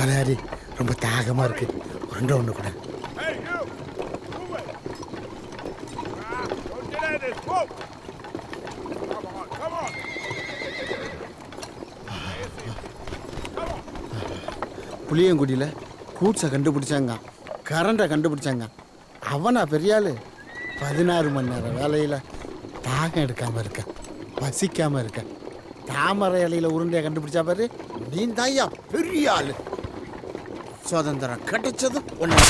தலையாரி ரொம்ப தாகமாக இருக்கு. ரெண்டு ஒன்று கூட. புளியங்குடியில் கூட்ஸை கண்டுபிடிச்சாங்க, கரண்டை கண்டுபிடிச்சாங்க. அவனா பெரியாள் 16 மணி நேரம் வேலையில் தாகம் எடுக்காமல் இருக்க, பசிக்காமல் இருக்க. தாமரை இலையில் உருண்டையை கண்டுபிடிச்சா பாரு, நீ தாயா பெரிய ஆள். சுதந்திரம் கிடைச்சது ஒன்று.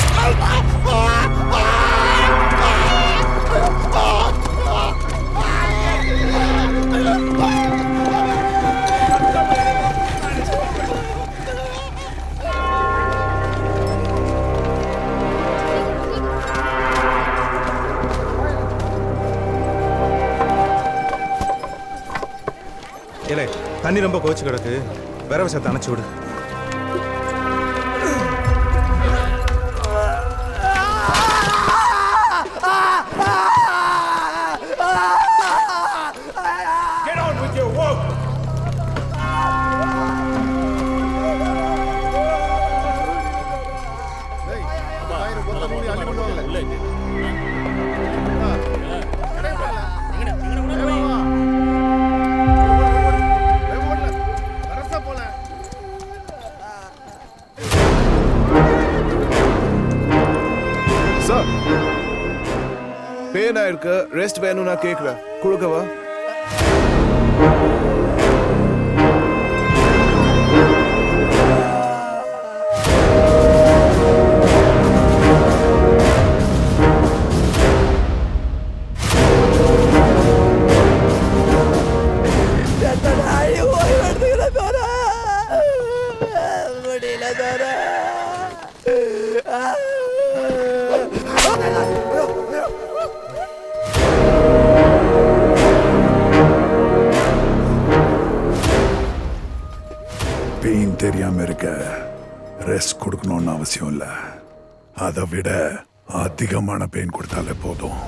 இல்லை, தண்ணி ரொம்ப கோச்சு கிடக்கு, வேற விஷயத்தை அணைச்சி விடு. பேனா இருக்கு, ரெஸ்ட் வேணும் நான் கேட்குறேன், கொடுக்கவா? பெயின் தெரியாம இருக்க ரெஸ்ட் கொடுக்கணும்னு அவசியம் இல்லை. அதை விட அதிகமான பெயின் கொடுத்தாலே போதும்.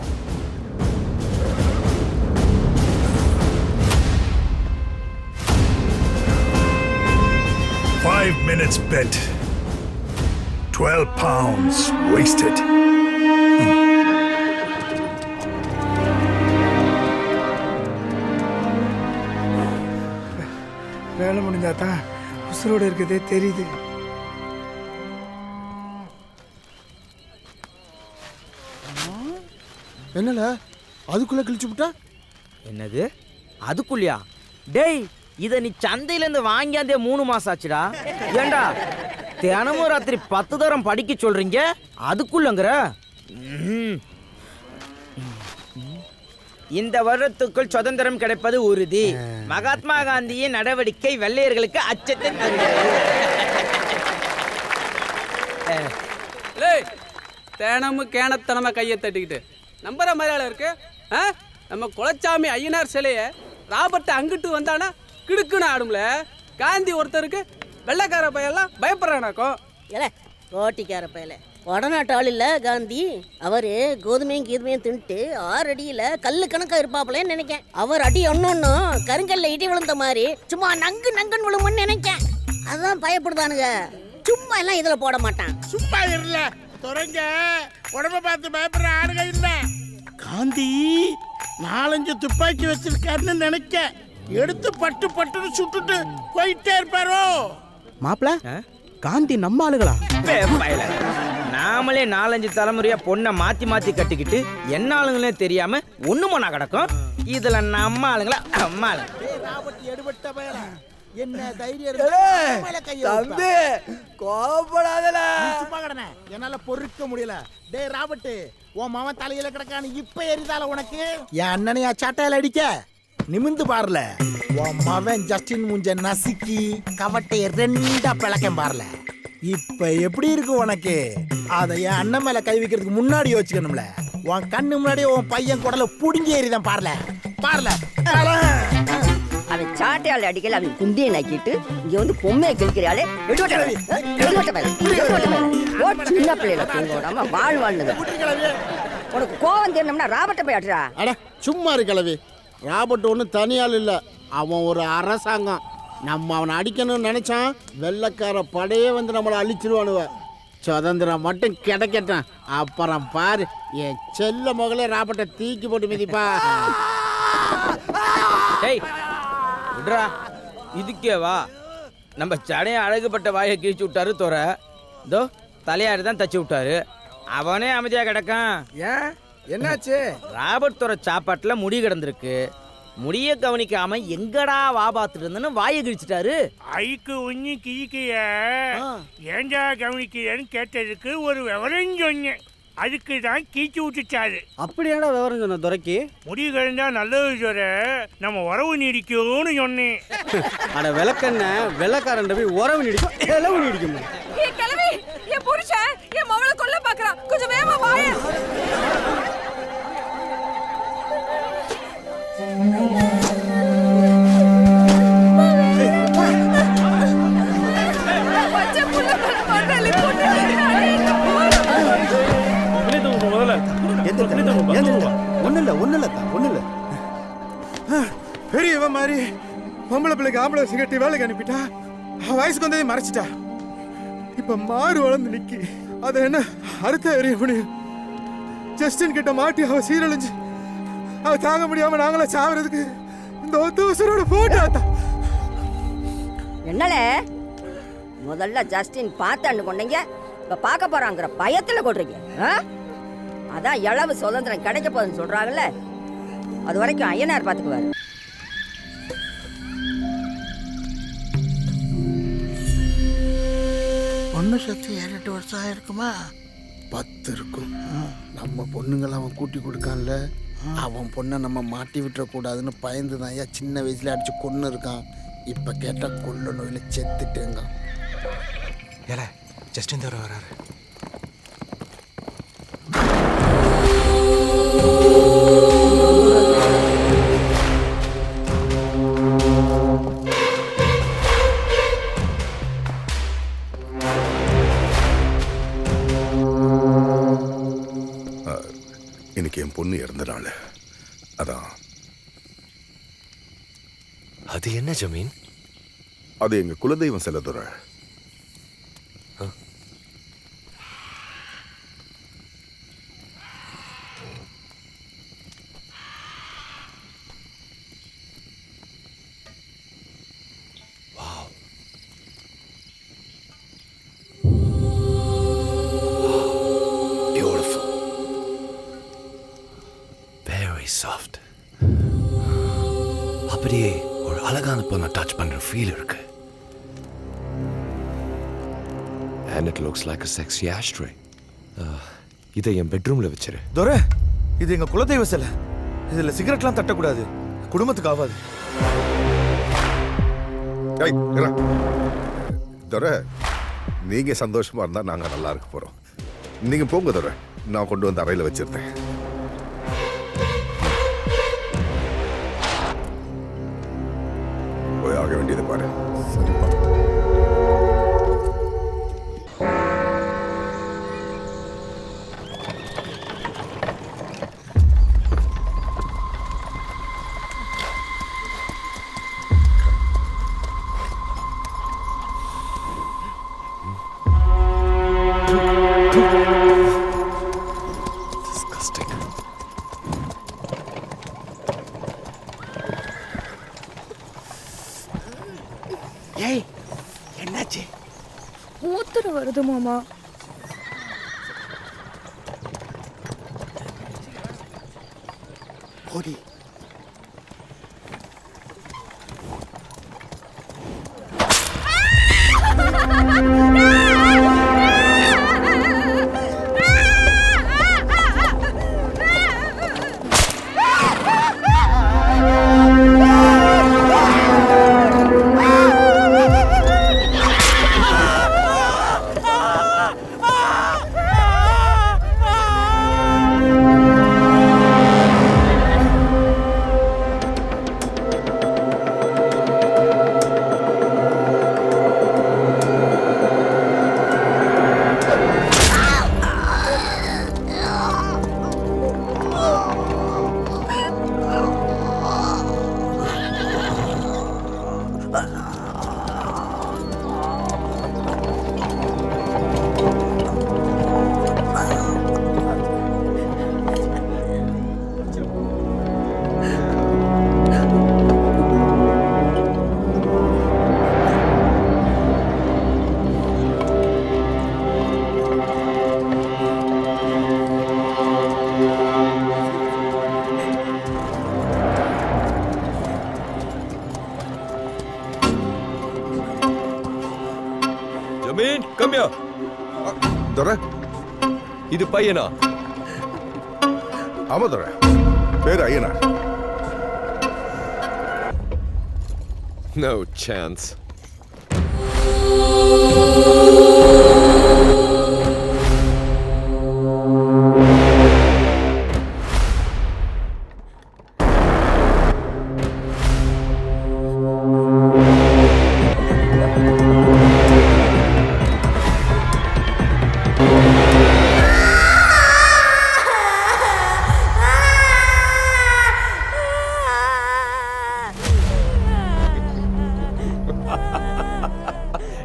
Five minutes bent, 12 pounds wasted. வேலை முடிஞ்சாதான் உசுரோடு இருக்கதே தெரியுது. என்னல அதுக்குள்ள கிழிச்சு விட்டா? என்னது அதுக்குள்ளியா? டேய், இதை நீ சந்தையிலேருந்து வாங்கியாந்தே 3 மாசம் ஆச்சுடா. ஏண்டா தினமும் ராத்திரி 10 தரம் படிக்க சொல்றீங்க, அதுக்குள்ளங்கிற? இந்த வருடத்துக்குள் சுதந்திரம் கிடைப்பது உறுதி. மகாத்மா காந்தியின் நடவடிக்கை வெள்ளையர்களுக்கு அச்சத்தை தினமும் கேனத்தனமா கையை தட்டிக்கிட்டு நம்புற மாதிரி இருக்கு. நம்ம குலச்சாமி ஐயனார் சிலைய ராபர்ட் அங்கிட்டு வந்தானா கிடுக்குன்னு ஆடும்ல. காந்தி ஒருத்தருக்கு வெள்ளைக்கார பையெல்லாம் பயப்படுறானாக்கும். ரோட்டிக்கார பையல வடநாட்டு ஆள் இல்ல காந்தி. அவரு கோதுமையும் கீதுமையும் தின்ட்டு 6 அடியில கல்லு கணக்கா இருப்பாப்லன்னு நினைக்கேன். அவர் அடி ஒன்னொன்னும் கருங்கல்ல இடி விழுந்த மாதிரி சும்மா நங்கு நங்கன் விழுமுன்னு நினைக்கேன். அதான் பயப்படுதானுங்க. சும்மா எல்லாம் இதுல போட மாட்டான். சும்மா இல்ல தொடங்க உடம்ப பார்த்து பயப்படுற ஆளுங்க இல்ல. காந்தி 4-5 துப்பாக்கி வச்சிருக்காருன்னு நினைக்க, எடுத்து பட்டு பட்டுன்னு சுட்டுட்டு போயிட்டே இருப்பாரோ. மாப்பிள, காந்தி நம்ம ஆளுகளா? நாமளே 4-5 தலைமுறையா பொண்ணை மாத்தி மாத்தி கட்டிக்கிட்டு என்ன ஆளுங்களே தெரியாம ஒண்ணுமொன்னா கிடக்கும். இதுல நம்ம ஆளுங்களா அம்மா எடுபட்ட பயல என்ன தைரியம் தம்பி கோபப்படாதல. சும்மா கடனே, என்னால பொறுக்க முடியல. டேய் ராபர்ட், உன் மவன் தலையில கிடக்கான்னு இப்ப எரிதால உனக்கு? என் அண்ணனையா சாட்டையில அடிக்க நிமிந்து பாருல. உன் மவன் ஜஸ்டின் முஞ்ச நசுக்கி கவட்டைய 2ஆ பிளக்கம் பாருல. இப்ப எப்படி இருக்கு உனக்கு? அதை என் அண்ணன் மேல கை வைக்கிறதுக்கு முன்னாடி யோசிக்கணும்ல. உன் கண்ணு முன்னாடியே உன் பையன் குடல புடுங்கி எறிதான் பாருல பாருல. அவன் சாட்டையால் அடிக்கல, அவன் குண்டியை நக்கிட்டு இங்க வந்து பொம்மையை கிழிக்கிறாளே. சின்ன பிள்ளைல தூங்க வாழ் வாழ்ந்தது. உனக்கு கோவம் தெரியணும்னா ராபர்ட்ட போய் ஆட்டுறா. அட சும்மா இரு கிழவி. ராபர்ட் ஒன்றும் தனியால் இல்லை, அவன் ஒரு அரசாங்கம். நம்ம அவனை அடிக்கணும்னு நினைச்சான் வெள்ளைக்கார படையே வந்து நம்மளை அழிச்சிருவானுவ. சுதந்திரம் மட்டும் கிடைக்கட்டும், அப்புறம் பாரு என் செல்ல மகளே ராபர்ட்டை தீக்கி போட்டு மிதிப்பா. டேய் விட்றா, இதுக்கே வா. நம்ம சடைய அழகுப்பட்ட வாயை கிழிச்சு விட்டாரு தோற. இதோ தலையாரி தான் தச்சு விட்டாரு, அவனே அமைதியா கிடக்கான். ஏன் என்னாச்சு? ராபர்ட் தோற சாப்பாட்டுல முடி கிடந்திருக்கு, முடிய கவனிக்காம எங்கடா வா பார்த்துட்டு இருந்தேன்னு வாயை கிழிச்சிட்டாரு. ஐக்கு உண்ணி கிழிக்கைய ஏண்டா கவனிக்கிறேன்னு கேட்டதுக்கு ஒரு விவரம் சொன்னேன், அதுக்கு தான் கீச்சு விட்டுச்சாரு. அப்படியாடா விவரம் சொன்ன துறைக்கு? முடி கழிந்தா நல்லது சொல்ற, நம்ம உறவு நீடிக்கும்னு சொன்னேன். அட விளக்கண்ண வெள்ளக்காரன் போய் உறவு நீடிக்கும் இளவு நீடிக்கும். என் கிளவி, என் புருஷன் என் மவளை கொல்ல பாக்குறான், கொஞ்சம் வேகமா வாயே. பெரியவன் மாதிரி பொம்பளை பிள்ளைக்கு ஆம்பளை சிகரெட்டு வேலைக்கு அனுப்பிட்டா, வயசுக்கு வந்ததே மறைச்சிட்டா. இப்ப மாறு வளர்ந்து நிக்கி, அதை என்ன அறுத்த எறிய முடியும்? ஜஸ்டின் கிட்ட மாட்டி அவ சீரழிஞ்சு அவ தாங்க முடியாம நாங்கள சாவறதுக்கு இந்த ஒத்த உசுரோட போட்டா. என்னலே முதல்ல ஜஸ்டின் பார்த்தான்னு கொண்டீங்க, இப்ப பார்க்க போறாங்கிற பயத்துல கொள்றீங்க. அதான் இளவு சுதந்திரம் கிடைக்க போகுதுன்னு சொல்றாங்கல்ல, அது வரைக்கும் ஐயனார் பாத்துக்குவாரு. பொண்ணு சத்து 7-8 வருஷம் ஆயிருக்குமா? 10 இருக்கும். நம்ம பொண்ணுங்களை அவன் கூட்டி கொடுக்கான்ல, அவன் பொண்ணை நம்ம மாட்டி விட்டுறக்கூடாதுன்னு பயந்து தான் சின்ன வயசுல அடிச்சு கொன்னு இருக்கான். இப்ப கேட்டா கொள்ள நோயில செத்துட்டேங்க. ஏல ஜஸ்டின் தவிர வராரு. இன்னைக்கு என் பொண்ணு இறந்த நாள். அதான். அது என்ன ஜமீன்? அது எங்க குலதெய்வம் செல்லதுரை. சாஃப்ட். அப்படியே ஒரு அழகான பொண்ணை டச் பண்ற ஃபீல் இருக்கு. And it looks like a sexy ashtray. இதை என் பெட்ரூம்ல வச்சிரு. தோர, இது எங்க குலதெய்வ சிலை. இதுல சிகரெட்லாம் தட்டக்கூடாது, குடும்பத்துக்கு ஆகாது. தோர, நீங்க சந்தோஷமா இருந்தா நாங்க நல்லா இருக்க போறோம். நீங்க போங்க தோர, நான் கொண்டு வந்து அறையில வச்சிருந்தேன். ஆக வேண்டியது பாரு. சரிப்பா. Disgusting. ஏய், என்னாச்சு? மூத்திரம் வருது மாமா. போடி. அமீன் கம்யா. துரை இது பையனா? ஆமா துரை, பேர் Ayyanar. No chance.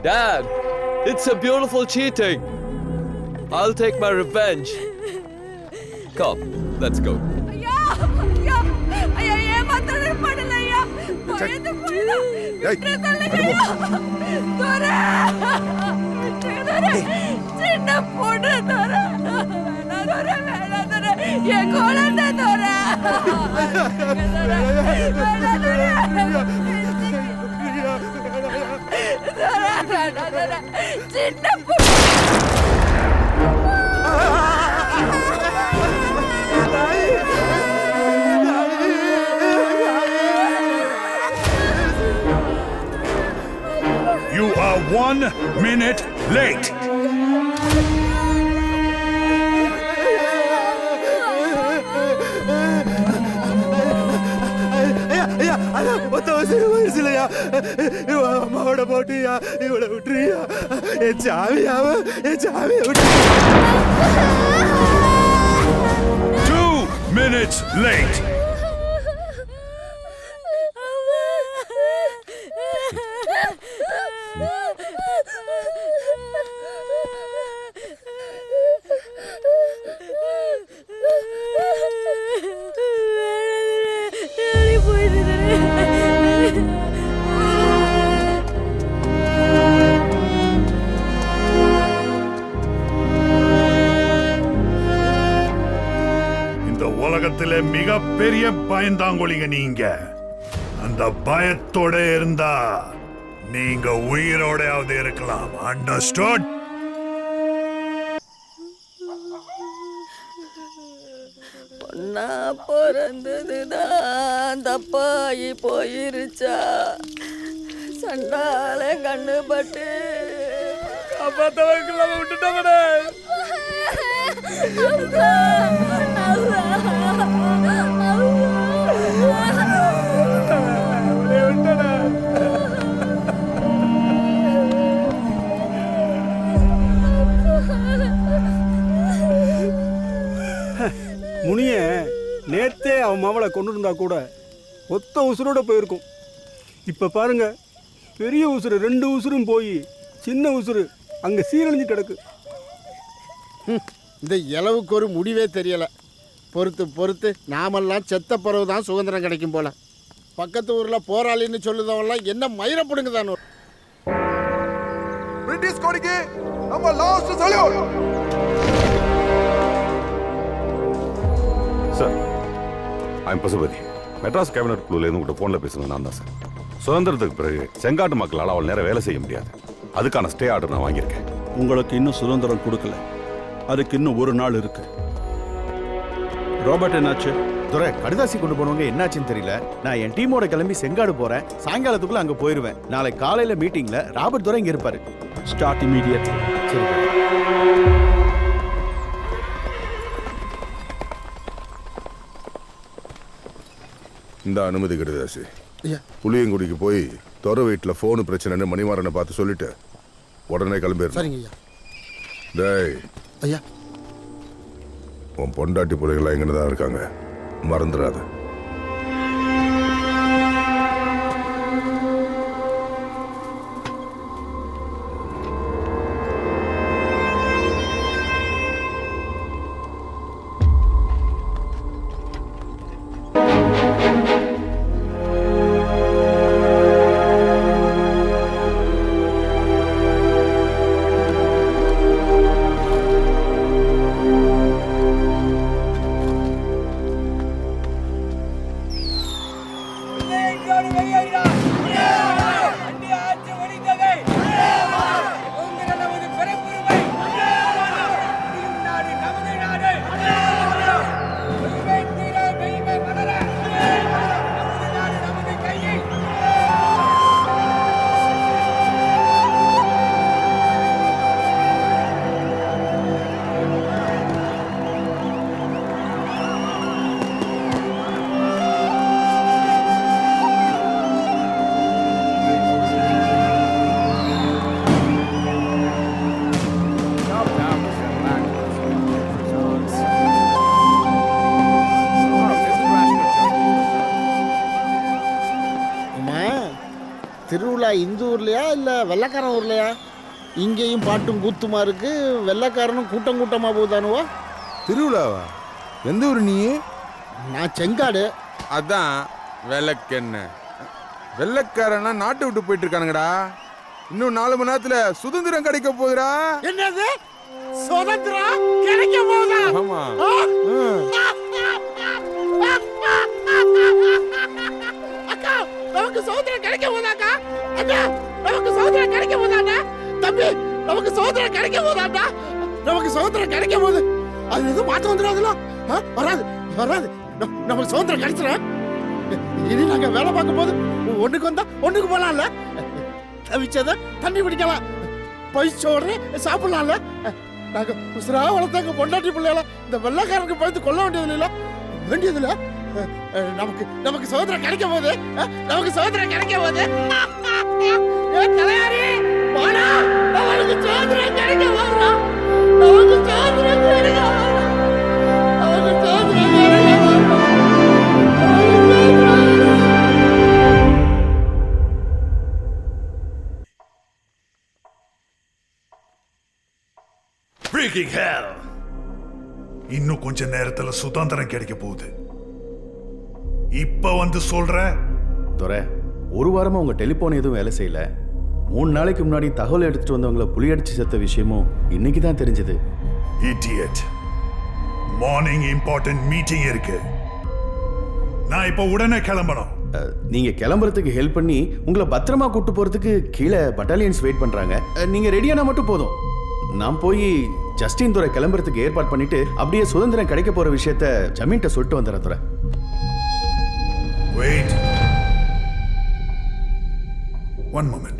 Dad, it's a beautiful cheating. I'll take my revenge. Come, let's go. You are 1 minute late. ஐயா அதான் ஒத்த அவசரம் வயசுலையா அம்மாவோட போட்டியா இவளை விட்டுறியா? என் சாவியாவ என் சாவியை விட்டு 2 minutes late. உலகத்திலே மிகப்பெரிய பயந்தாங்கொழிங்க நீங்க. அந்த பயத்தோட இருந்தா நீங்க உயிரோடையாவது இருக்கலாம். அண்டர்ஸ்டுட்? பொண்ணா பிறந்ததுதான் தப்பாயி போயிருச்சா? சண்டால கண்ணு பட்டு காப்பாத்தவர்கள் நம்ம விட்டுட்டோம்டா. முனிய நேத்தே அவன் மாவளை கொண்டு இருந்தா கூட ஒத்த உசுரோட போயிருக்கும். இப்ப பாருங்க, பெரிய உசுறு 2 உசுரும் போய் சின்ன உசுறு அங்க சீரழிஞ்சு கிடக்கு. இந்த இளவுக்கு ஒரு முடிவே தெரியல. பொறுத்து பொறுத்து நாமெல்லாம் செத்த பிறகு தான் சுதந்திரம் கிடைக்கும் போல. பக்கத்து ஊர்ல போராளின்னு சொல்லுதவெல்லாம் என்ன மயிரப்படுங்க தான். பிரிட்டிஷ் கொடிக்கு நம்ம last salute. Sir, I'm Pasupathi. Madras cabinet குழுலேருந்து உங்கள்கிட்ட ஃபோனில் பேசணும் நான் தான் சார். சுதந்திரத்துக்கு பிறகு செங்காட்டு மக்களால் அவள் நேரம் வேலை செய்ய முடியாது. அதுக்கான ஸ்டே ஆர்டர் நான் வாங்கியிருக்கேன். உங்களுக்கு இன்னும் சுதந்திரம் கொடுக்கல. அதுக்கு இன்னும் 1 நாள் இருக்கு. ராபர்ட் என்னாச்சு? துரை, கடுதாசி கொண்டு போனவங்க என்னாச்சுன்னு தெரியல. நான் என் டீமோட கிளம்பி செங்காடு போறேன். சாயங்காலத்துக்குள்ள அங்க போயிருவேன். நாளை காலையில மீட்டிங்ல ராபர்ட் துரை இங்க இருப்பாரு. Start immediate. சரி. இந்த அனுமதி கடுதாசி. புளியங்குடிக்கு போய் துறை வீட்டில் ஃபோனு பிரச்சனைன்னு மணிமாறனை பார்த்து சொல்லிட்டு உடனே கிளம்பிடு. சரிங்க ஐயா. டேய் ஐயா, உன் பொண்டாட்டி பிள்ளைகள்லாம் எங்கே தான் இருக்காங்க, மறந்துடாத. வெள்ளைக்காரன் ஊர்லையா? இங்கேயும் பாட்டும் கூத்துமா இருக்கு, வெள்ளைக்காரனும் கூட்டம் கூட்டமா போகுதானுவா? திருவிழாவா? எந்த ஊர் நீ? நான் செங்காடு. அதான் வெள்ளக்கெண்ண. வெள்ளைக்காரனா நாட்டை விட்டு போயிட்டு இருக்கானுங்கடா. இன்னும் 4 மணி நேரத்துல சுதந்திரம் கிடைக்க போகுதுடா. என்னது சுதந்திரம் கிடைக்க போகுதா? ஆமா. அக்கா நமக்கு சுதந்திரம் கிடைக்க போகுதாக்கா? அண்ணா நமக்கு சுதந்திரம் கிடைக்க போகுதாண்ணா? தம்பி நமக்கு சுதந்திரம் கிடைக்க போகுதாண்ணா? நமக்கு சுதந்திரம் கிடைக்க போகுது. அது எதுவும் மாற்றம் வந்துடாதுல? வராது வராது. நமக்கு சுதந்திரம் கிடைச்சிடும். இனி நாங்க வேலை பார்க்கும் போது ஒண்ணுக்கு வந்தா ஒண்ணுக்கு போலாம்ல. தவிச்சத தண்ணி குடிக்கலாம், பைசோடு சாப்பிடலாம்ல. நாங்க உசுரா வளர்த்தாங்க பொண்டாட்டி பிள்ளைகள இந்த வெள்ளைக்காரனுக்கு பார்த்து கொல்ல வேண்டியதில்ல வேண்டியதில்ல. நமக்கு நமக்கு சுதந்திரம் கிடைக்க போகுது. நமக்கு சுதந்திரம் கிடைக்க போகுது. தலையாரி வாடா, நமக்கு சுதந்திரம் கிடைக்க போகுது. நமக்கு சுதந்திரம் கிடைக்க போகுது. நமக்கு சுதந்திரம் கிடைக்க போகுது. Freaking hell! இன்னும் கொஞ்ச நேரத்துல சுதந்திரம் கிடைக்க போகுது. இப்ப வந்து சொல்ற துரை, ஒரு வாரமா உங்க டெலிபோன் எதுவும் வேலை செய்யல. 3 நாளைக்கு முன்னாடி தகவல் எடுத்துட்டு வந்தவங்களை புலி அடிச்சு செத்த விஷயமும் இன்னைக்கு தான் தெரிஞ்சது. Idiot. மார்னிங் இம்பார்ட்டன்ட் மீட்டிங் இருக்கு. நான் இப்ப உடனே கிளம்பணும். நீங்க கிளம்புறதுக்கு ஹெல்ப் பண்ணி உங்களை பத்திரமா கூட்டு போறதுக்கு கீழே பட்டாலியன்ஸ் வெயிட் பண்றாங்க. நீங்க ரெடியானா மட்டும் போதும். நான் போய் ஜஸ்டின் துரை கிளம்புறதுக்கு ஏற்பாடு பண்ணிட்டு அப்படியே சுதந்திரம் கிடைக்க போற விஷயத்த ஜமீன்ட்ட சொல்லிட்டு வந்துடுறேன் துரை. Wait. One moment.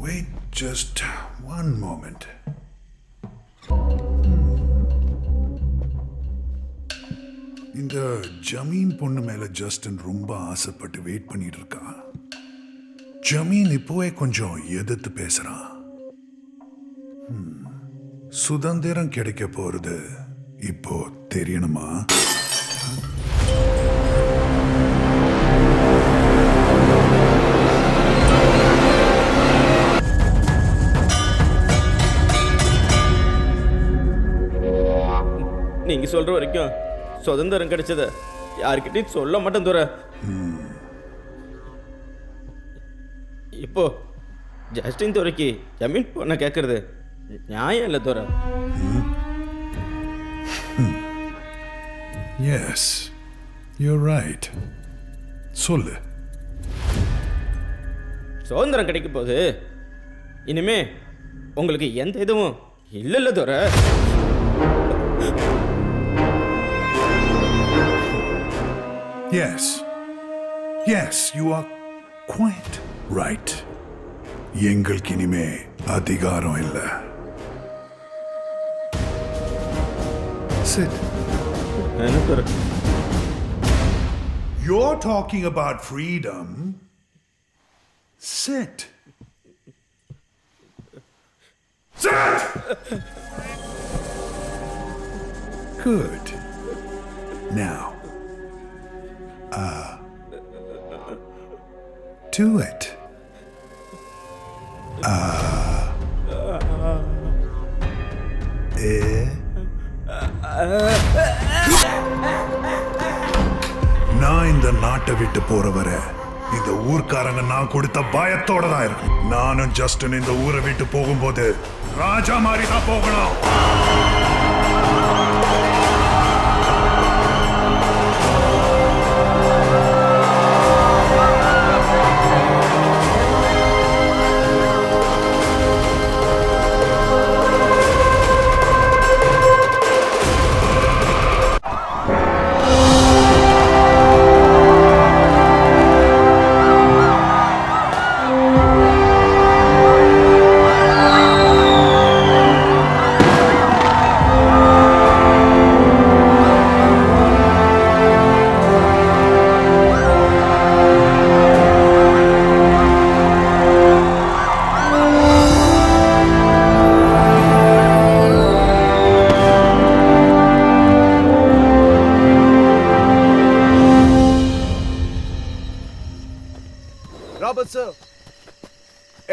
Wait just one moment. இந்த ஜமீன் பொண்ணு மேல ஜஸ்டின் ரொம்ப ஆசைப்பட்டு வெயிட் பண்ணிட்டு இருக்கான். ஜமீன் இப்போவே கொஞ்சம் எதிர்த்து பேசுறான். சுதந்திரம் கிடைக்க போறது இப்போ தெரியணுமா? நீங்க சொல்ற வரைக்கும் சுதந்திரம் கிடைச்சத யாருக்கிட்டையும் சொல்ல மாட்டேன் துரை. இப்போ ஜஸ்டின் துரைக்கு ஜமீன் பொண்ண கேட்கறது நியாயம் இல்லை துரை. Yes, you're right. சொல்லு. சுதந்திரம் கிடைக்க போது இனிமே உங்களுக்கு எந்த இதுவும் இல்ல துரை. Yes. Yes, you are quite right. எங்களுக்கு இனிமே அதிகாரம் இல்லை. Sit. You're talking about freedom. Sit. Sit! Good. Now, do it. நான் இந்த நாட்டை விட்டு போறவரை இந்த ஊர்க்காரங்க நான் கொடுத்த பயத்தோட தான் இருக்கும். நானும் ஜஸ்டின் இந்த ஊரை விட்டு போகும்போது ராஜா மாதிரி தான் போகணும்.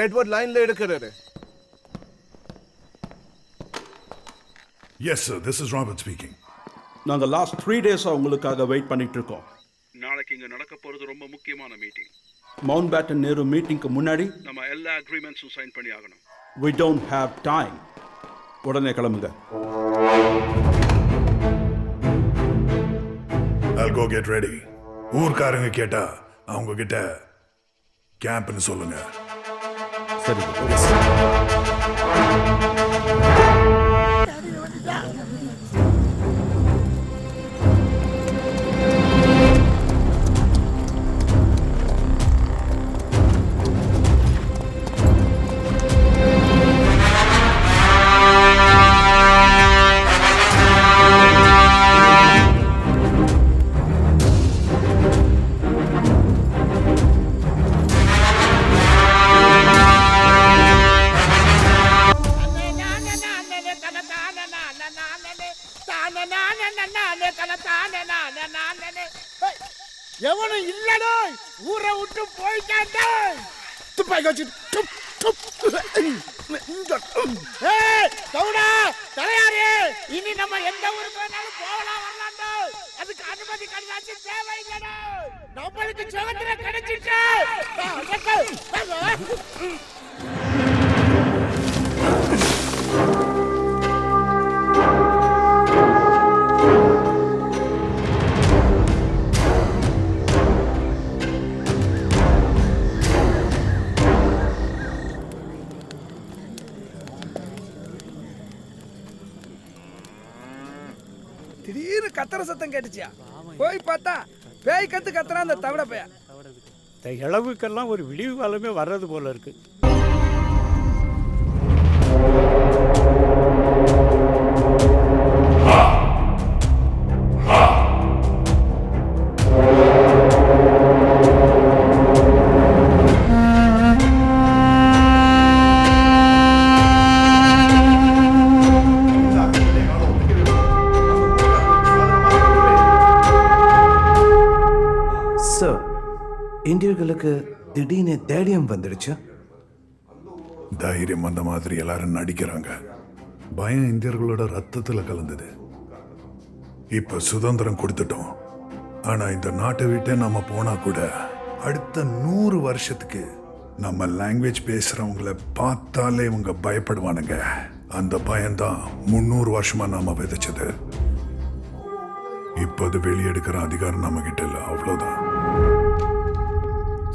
எட்வர்ட் லைன்ல இருக்கிறாரு. Yes, sir. This is Robert speaking. நாங்கள் லாஸ்ட் 3 டேஸாக உங்களுக்காக வெயிட் பண்ணிட்டு இருக்கோம். நாளைக்கு இங்க நடக்க போறது ரொம்ப முக்கியமான மீட்டிங். மவுண்ட் பேட்டன் நேரு மீட்டிங்க்கு முன்னாடி நம்ம எல்லா அக்ரிமெண்ட்ஸும் சைன் பண்ணி ஆகணும். we don't have time. உடனே கிளம்புங்க. I'll go get ready. ஊர்க்காரங்க கேட்டா அவங்க கிட்ட கேம்ப்னு சொல்லுங்க. சரி. எவனும் இல்லடா, ஊரை விட்டு போயிட்டாண்டா. துப்பாக்கி வச்சு கவுடா தலையாரே, இனி நம்ம எந்த ஊருக்கு வேணாலும் போகலாம் வரலாம்டா. அதுக்கு அனுமதி கடிதாச்சு தேவையில்லடா. நம்மளுக்கு சுதந்திரம் கிடைச்சிட்டு திடீர்னு கத்துற சத்தம் கேட்டுச்சியா? போய் பார்த்தா பேய் கத்துறான் அந்த தவிட பையன். இந்த இளவுக்கெல்லாம் ஒரு விடிவு காலமே வர்றது போல இருக்கு. இந்தியர்களுக்கு திடீர்னு தைரியம் வந்துடுச்சு. தைரியம் வந்த மாதிரி எல்லாரும் நடிக்கிறாங்க. பயம் இந்தியர்களோட ரத்தத்துல கலந்தது. இப்ப சுதந்திரம் கொடுத்துட்டோம். ஆனா இந்த நாட்டை விட்டு நம்ம போனா கூட அடுத்த 100 வருஷத்துக்கு நம்ம லாங்குவேஜ் பேசுறவங்கள பார்த்தாலே இவங்க பயப்படுவானுங்க. அந்த பயம்தான் 300 வருஷமா நாம விதைச்சது. இப்ப அது வெளியெடுக்கிற அதிகாரம் நம்ம கிட்ட இல்லை. அவ்வளவுதான்.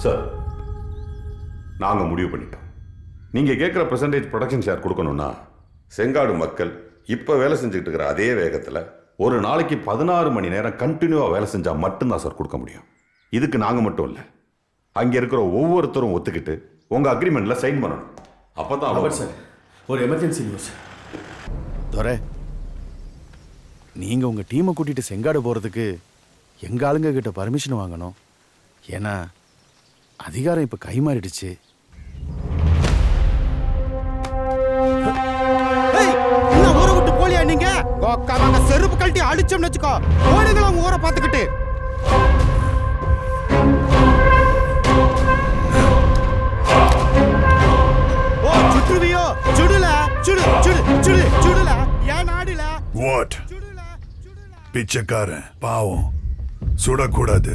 சார், நாங்கள் முடிவு பண்ணிட்டோம். நீங்கள் கேட்குற பெர்சன்டேஜ் ப்ரொடக்ஷன் ஷேர் கொடுக்கணும்னா செங்காடு மக்கள் இப்போ வேலை செஞ்சுக்கிட்டு இருக்கிற அதே வேகத்தில் ஒரு நாளைக்கு 16 மணி நேரம் கண்டினியூவாக வேலை செஞ்சால் மட்டும்தான் சார் கொடுக்க முடியும். இதுக்கு நாங்கள் மட்டும் இல்லை, அங்கே இருக்கிற ஒவ்வொருத்தரும் ஒத்துக்கிட்டு உங்கள் அக்ரிமெண்ட்டில் சைன் பண்ணணும். அப்போ தான் சார் ஒரு எமர்ஜென்சி நியூஸ். துரை, நீங்கள் உங்கள் டீமை கூட்டிகிட்டு செங்காடு போகிறதுக்கு எங்கள் ஆளுங்க கிட்ட பர்மிஷன் வாங்கணும். ஏன்னா அதிகாரம் இப்ப கை மாறிடுச்சு. ஊரை விட்டு போலியா நீங்க? செருப்பு கழட்டி அடிச்சோம்னு வச்சுக்கோ. ஓடுங்களா உங்க ஊரை பார்த்துக்கிட்டு. ஓ சுற்றுவியோ? சுடுல சுடு சுடு சுடு சுடுல ஏன் நாடுல? வாட்? பிச்சைக்காரன் பாவம் சுடக்கூடாது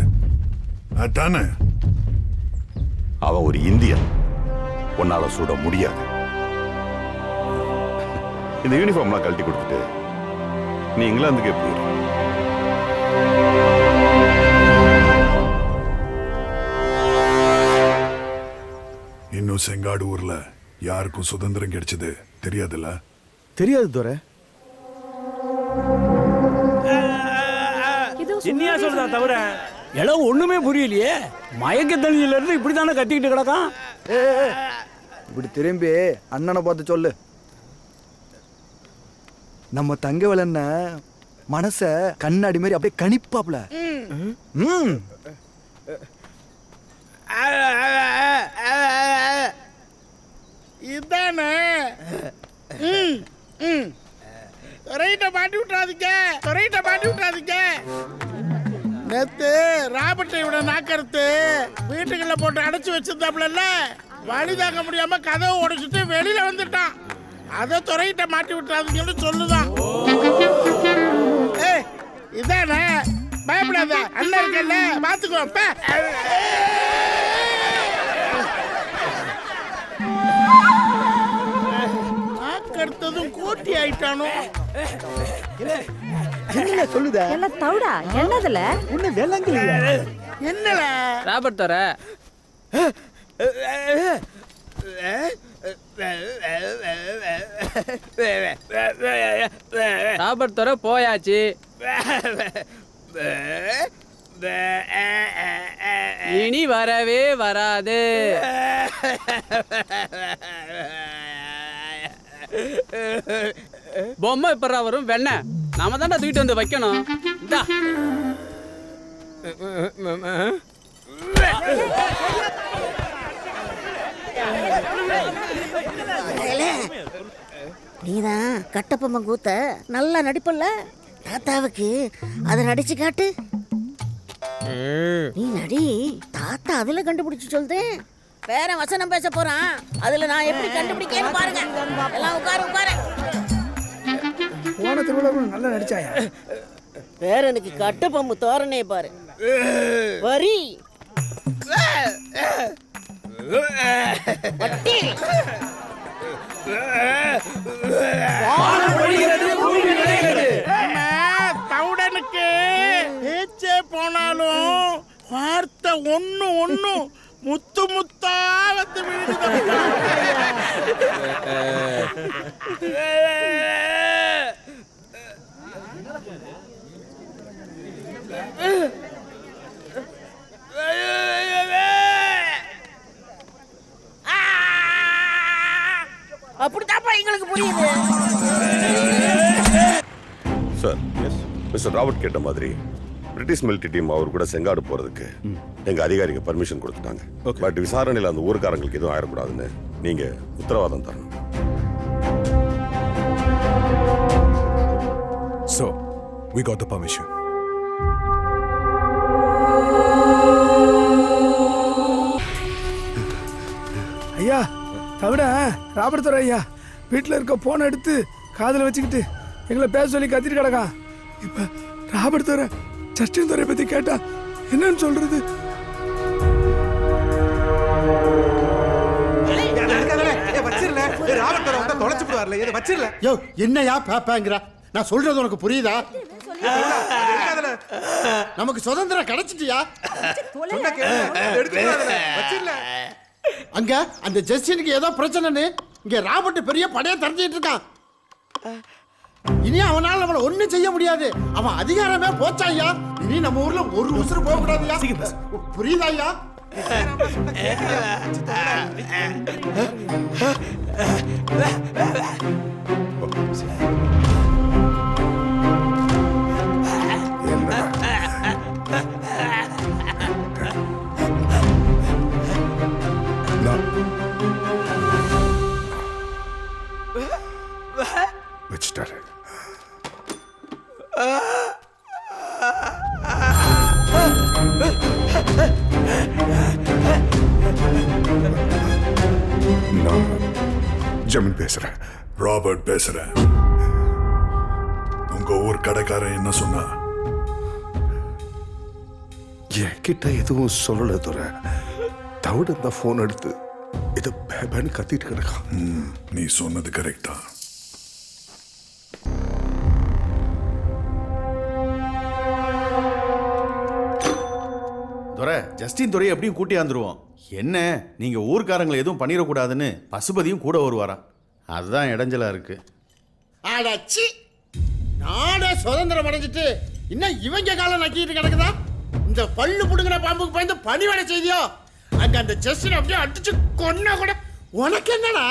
அதானே? அவன் ஒரு இந்தியன், உன்னால சுட முடியாது. இந்த யூனிஃபார்ம்லாம் கழட்டி கொடுத்துட்டு நீ இங்கிலாந்துக்கே போயிரு. இன்னும் செங்காடு ஊர்ல யாருக்கும் சுதந்திரம் கிடைச்சது தெரியாதுல்ல? தெரியாது துரை. என்னையா சொல்றா தவிர எல்லாம் ஒண்ணுமே புரியலையே. மயக்க தண்ணியில இருந்து இப்படித்தானே கத்திக்கிட்டு கிடக்கான். இப்படி திரும்பி அண்ணனை பார்த்து சொல்லு. நம்ம தங்கவேலன்ன மனச கண்ணாடி மாதிரி அப்படியே கணிப்பாப்ல. இதானே ரைட்ட மாட்டி விட்டுறாதீங்க, ரைட்ட மாட்டி விட்டுறாதீங்க. நேத்து ராபர்ட்டை விட நாக்கறுத்து வீட்டுக்குள்ள போட்டு அடைச்சு வச்சிருந்தாப்ல, வழி தாங்க முடியாம கதவை உடைச்சிட்டு வெளியில வந்துட்டான். அதை துறையிட்ட மாட்டி விட்டுறாதுன்னு சொல்லுதான். ஏய் இதானே, பயப்படாத, அண்ணன் இருக்கல்ல, பாத்துக்கோ. அடுத்ததும் கோட்டி ஆயிட்டானோ. என்ன சொல்லுத? எல்லாம் தவுடா என்னதுல? உன்ன வெள்ளங்கலையா? என்னல? ராபர்ட் தர ராபர்ட் தர போயாச்சு. இனி வரவே வராது. பொம்மை எப்பறா வரும்? வெண்ண நாம தாண்டா தூக்கிட்டு வந்து வைக்கணும். இந்தா நீதான் கட்டப்பொம்மை கூத்த நல்லா நடிப்பல்ல, தாத்தாவுக்கு அதை நடிச்சு காட்டு. நீ நடி, தாத்தா அதுல கண்டுபிடிச்சு சொல்லுது. வேற வசனம் பேச போறான், அதுல நான் எப்படி கண்டுபிடிக்கேன்னு பாருங்க. எல்லாம் உட்காரு உட்காரு. போன திருவிழா நல்லா நடிச்சாயா? வேற எனக்கு கட்டப்பொம்மை தோரணைய பாரு. வரி வட்டி தவுடனுக்கு பேச்சே போனாலும் வார்த்தை ஒண்ணு ஒண்ணு முத்து முத்தா வந்து விழுது. அப்படித்தாப்பா எங்களுக்கு புரியுது. சார், மிஸ்டர் ராபர்ட் கேட்ட மாதிரி பிரிட்டிஷ் மிலிட்டரி டீம் அவர் கூட செங்காடு போறதுக்கு எங்க அதிகாரிங்க பர்மிஷன் கொடுத்துட்டாங்க. பட் விசாரணையில் அந்த ஊருக்காரங்களுக்கு எதுவும் ஆயிடக்கூடாதுன்னு நீங்க உத்தரவாதம் தரணும். So, we got the permission. ஐயா தவிட ராபர்ட் துரை ஐயா வீட்டில் இருக்க போனை எடுத்து காதில் வச்சுக்கிட்டு எங்களை பேச சொல்லி கத்திட்டு கிடக்கான். இப்போ ராபர்ட் துரை ஜஸ்டின் துறை பற்றி கேட்டா என்னன்னு சொல்றது? என்னையா பாப்பாங்கிற? நான் சொல்றது உனக்கு புரியுதா? நமக்கு சுதந்திரம் கிடைச்சிட்டியா? அங்க அந்த ஜஸ்டினுக்கு ஏதோ பிரச்சனைன்னு இங்க ராபர்ட் பெரிய படையை தெரிஞ்சிட்டு இருக்கான். இனி அவனால நம்மள ஒண்ணும் செய்ய முடியாது. அவன் அதிகாரமே போச்சா ஐயா. இனி நம்ம ஊர்ல ஒரு உசுறு போக கூடாதுயா. புரியுதா ஐயா? வச்சுட்டாரு. நான் ஜமீன் பேசுறேன். ராபர்ட் பேசுறேன். உங்க ஊர் கடைக்காரன் என்ன சொன்னா? என்கிட்ட எதுவும் சொல்லல துறை. தவிட அந்த போன் எடுத்து இதை பேபேன்னு கத்திட்டு கிடக்கான். நீ சொன்னது கரெக்டா? துரை, ஜஸ்டின் துறையை எப்படியும் கூட்டி வந்துருவோம். என்ன நீங்க ஊர்க்காரங்களை எதுவும் பண்ணிடக்கூடாதுன்னு பசுபதியும் கூட வருவாராம். அதுதான் இடைஞ்சலா இருக்கு. அடச்சி, நாடே சுதந்திரம் அடைஞ்சிட்டு இன்னும் இவங்க காலம் நக்கிட்டு கிடக்குதா? இந்த பல்லு புடுங்கிற பாம்புக்கு பயந்து பணிவடை செய்தியோ? அங்க அந்த ஜஸ்டின் அப்படியே அடிச்சு கொன்னா கூட உனக்கு என்னடா?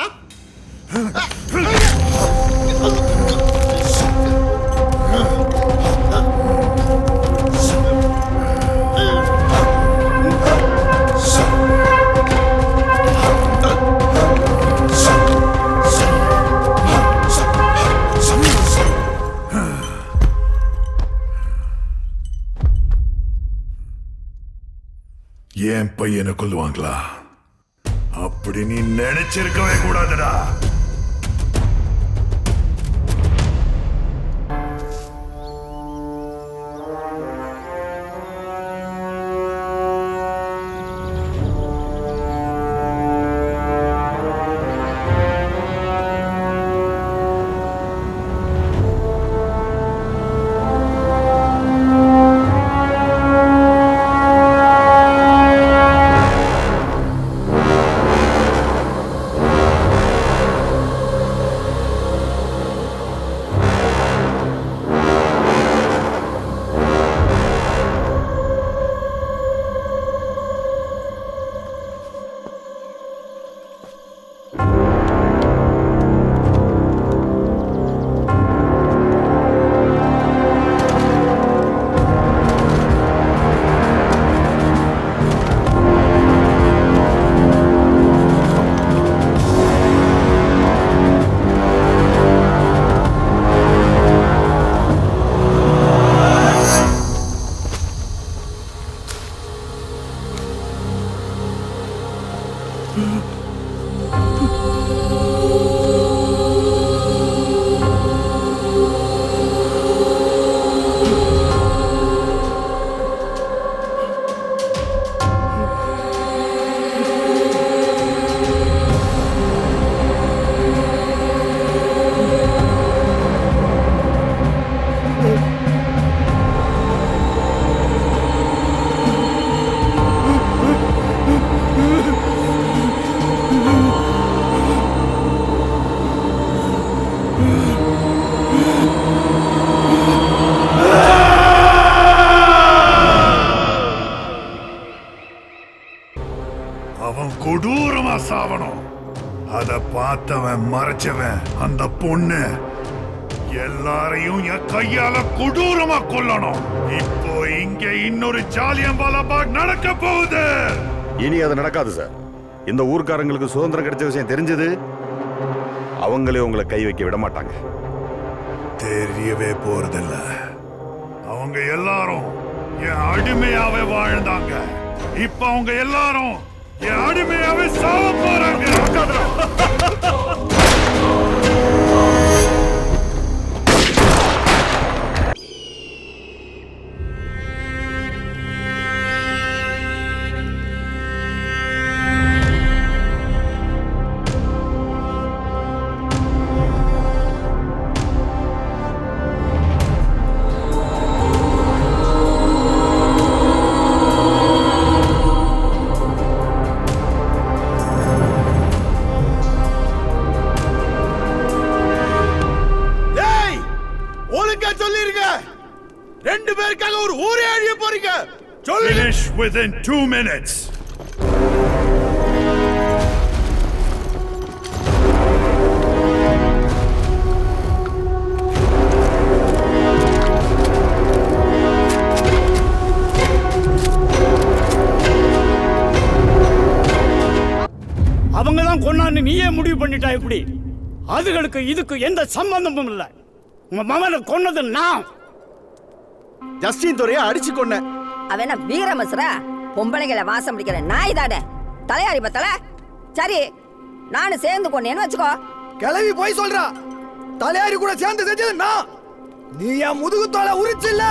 என் பையனை கொல்லுவாங்களா? அப்ப அப்படி நீ நினைச்சிருக்கவே கூடாதுடா. அவன் கொடூரமா சாவணும். அத பார்த்தவன் மறைச்சவன் அந்த பொண்ணு எல்லாரையும் என் கையால கொடூரமா கொல்லணும். இப்போ இங்க இன்னொரு ஜாலியன்வாலா பாக் நடக்க போகுது. இனி அது நடக்காது சார். இந்த ஊர்க்காரங்களுக்கு சுதந்திரம் கிடைச்ச விஷயம் தெரிஞ்சது, அவங்களே உங்களை கை வைக்க விட மாட்டாங்க. தெரியவே போறதில்ல. அவங்க எல்லாரும் என் அடிமையாவே வாழ்ந்தாங்க. இப்ப அவங்க எல்லாரும் என் அடிமையாவே சாவ போறாங்க. ரெண்டு பேருக்காக ஒரு ஊரே அழிய போறீங்க. Finish within 2 minutes. அவங்க தான் கொன்னான்னு நீயே முடிவு பண்ணிட்டா எப்படி? அதுகளுக்கு இதுக்கு எந்த சம்பந்தமும் இல்லை. உங்க மகனை கொன்னது நான். ஜஸ்டின் துரையை அடிச்சு கொன்ன. அவன வீரமசுரா பொம்பளைகளை வாசம் பிடிக்கிற நாய் தானே. தலையாரி பத்தல. சரி, நானும் சேர்ந்து கொன்னேன்னு வச்சுக்கோ. கிளவி போய் சொல்றா. தலையாரி கூட சேர்ந்து செஞ்சது நான். நீ என் முதுகு தோலை உரிச்சில்ல,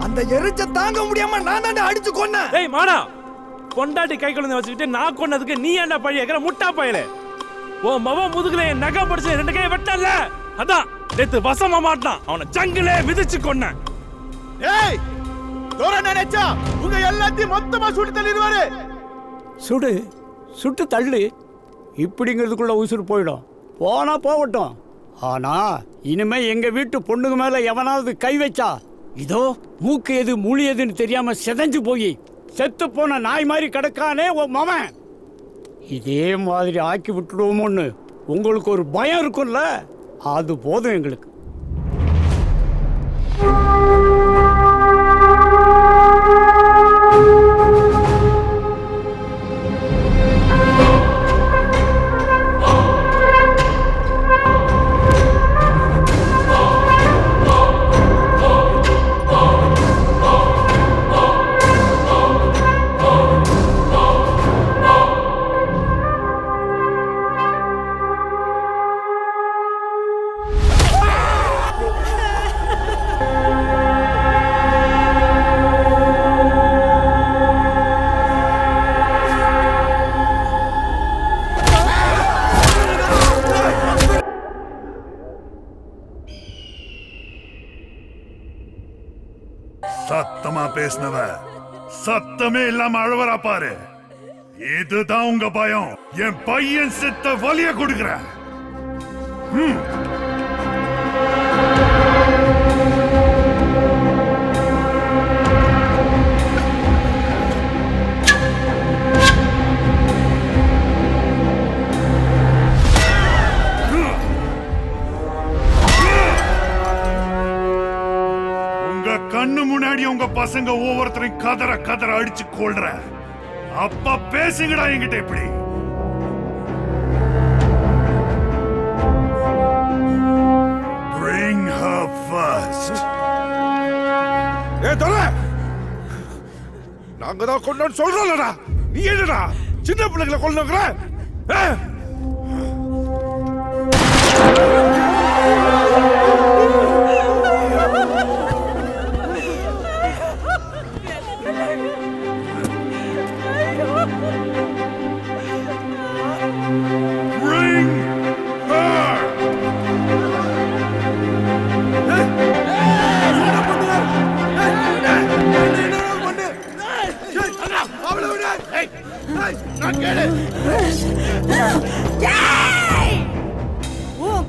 அந்த எரிச்ச தாங்க முடியாம நான் தானே அடிச்சு கொன்னேன். ஏய் மானா, பொண்டாட்டி கை குழந்தை வச்சுக்கிட்டு நான் கொன்னதுக்கு நீ என்ன பழி கேட்கிற முட்டா பயலே? ஓ மவ முதுகுல என் நகை படிச்சு 2 கையை வெட்டல. அதான் நேத்து வசமா மாட்டான். அவனை ஜங்கிலே மிதிச்சு கொன்னேன். ஏய், தோர நினைச்சா உங்க எல்லாத்தையும் மொத்தமா சுட்டு தள்ளிடுவாரு. சுட்டு தள்ளு. இப்படிங்கிறதுக்குள்ள உசுறு போயிடும். போனா போகட்டும். ஆனா இனிமே எங்க வீட்டு பொண்ணுங்க மேல எவனாவது கை வச்சா, இதோ மூக்கு எது மூளி எதுன்னு தெரியாம செதஞ்சு போய் செத்து போன நாய் மாதிரி கிடக்கானே உன் மவன். இதே மாதிரி ஆக்கி விட்டுடுவோமோன்னு உங்களுக்கு ஒரு பயம் இருக்கும்ல, அது போதும் எங்களுக்கு. சத்தமா பேசினவ சத்தமே இல்லாம அழுவரா பாரு. இதுதான் உங்க பயம். என் பையன் செத்த வலிய கொடுக்கிற. கண்ணு முன்னாடி உங்க பசங்க ஒவ்வொருத்தரையும் கதற கதற அடிச்சு கொள்ற. அப்ப பேசுங்கடா என்கிட்ட இப்படி. Bring her first. நாங்க தான் கொண்டு சொல்றோம்லடா. நீ என்னடா சின்ன பிள்ளைகளை கொல்லுங்கற?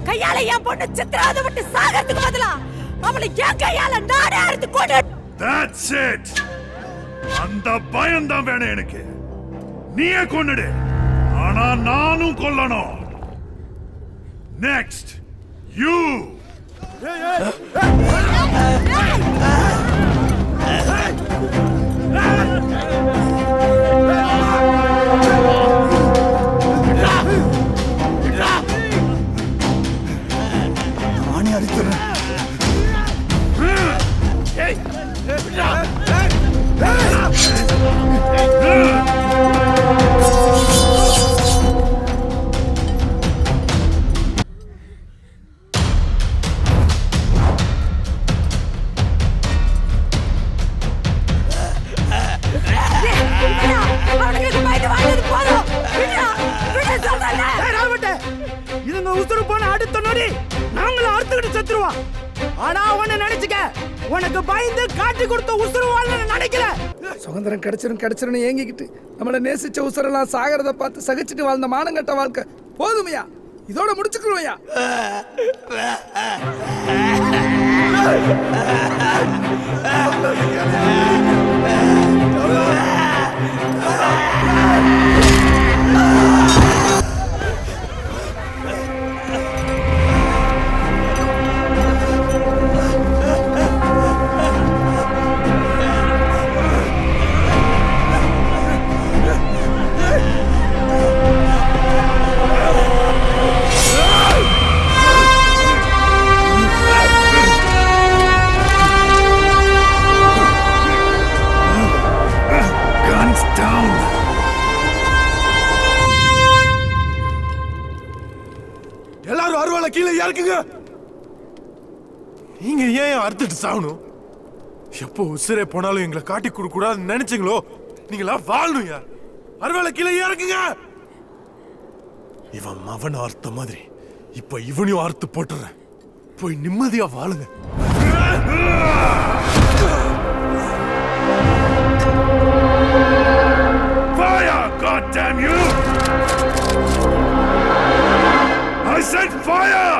கையால என் பொண்ணு சித்திராத விட்டு சாகிறதுக்கு பதிலா அவளை என் கையால நானே அறுத்து கொண்டு. That's it. அந்த பயம் தான் வேணும் எனக்கு. நீயே கொன்னுடு. ஆனா நானும் கொல்லணும். Next, you. நானே அடித்துறேன். இதுங்க உசுறு போன அடுத்த நொடி நாங்களும் அறுத்துக்கிட்டு செத்துருவோம். ஆனா உன்னை நினைச்சுக்க, உனக்கு பயந்து காட்டி கொடுத்த உசுறு வாழ்னு நினைக்கல. சுதந்திரம் கிடைச்சிரும் ஏங்கிக்கிட்டு நம்மளை நேசிச்ச உசுரெல்லாம் சாகிறத பார்த்து சகிச்சுட்டு வாழ்ந்த மானங்கட்ட வாழ்க்கை போதுமையா? இதோட முடிச்சுக்கிறோம்யா. எல்லாரும் அருவாளை கீழே இறக்குங்க. நீங்க ஏன் அறுத்துட்டு சாகணும்? எப்போ உசுரே போனாலும் எங்களை காட்டி கொடுக்க கூடாதுன்னு நினைச்சீங்களோ, நீங்களா வாழணும். யார் அருவாளை கீழே இறக்குங்க. இவன் மவன் அறுத்த மாதிரி இப்ப இவனையும் அறுத்து போட்டுறேன். போய் நிம்மதியா வாழுங்க. Fire, goddamn you! I said fire!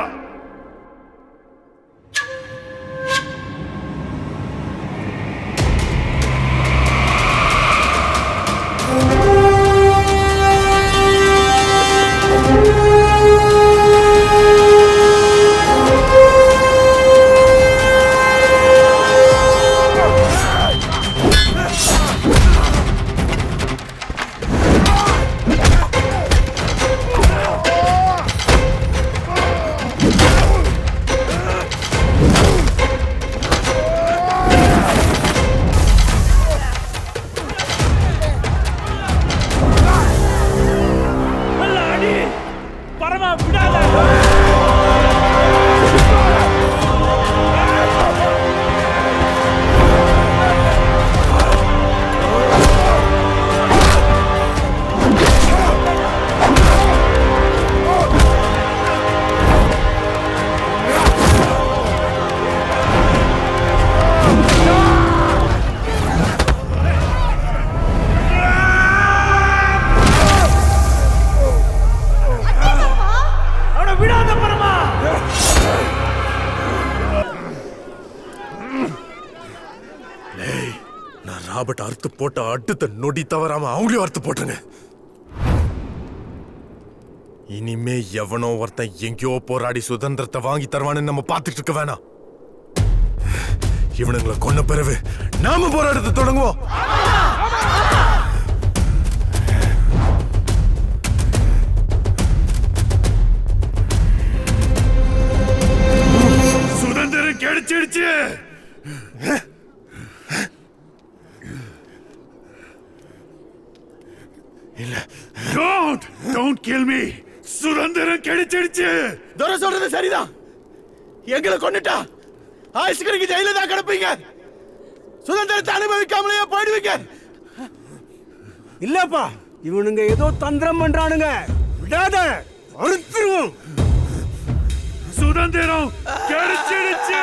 Robert அறுத்து போட்ட அடுத்த நொடி தவறாம அவங்களையும் அறுத்து போட்டுருங்க. இனிமே எவனோ ஒருத்தன் எங்கேயோ போராடி சுதந்திரத்தை வாங்கி தருவான்னு நம்ம பார்த்துட்டு இருக்க வேணாம். இவனுங்களை கொன்ன பிறகு நாம போராட்டத்தை தொடங்குவோம். சுதந்திரம் கிடைச்சிடுச்சு. இல்ல, don't kill me. சுதந்திரம் கிடைச்சிடுச்சு. தோர சொல்றது சரிதான். எங்களை கொன்னுட்டா ஆயுசுக்கு ஜெயில தான் கிடப்பீங்க. சுதந்திரத்தை அனுபவிக்காமலேயே போயிடுவீங்க. இல்லப்பா, இவனுங்க ஏதோ தந்திரம் பண்றானுங்க. விடாத, அறுத்துருவோம். சுதந்திரம் கிடைச்சிடுச்சு.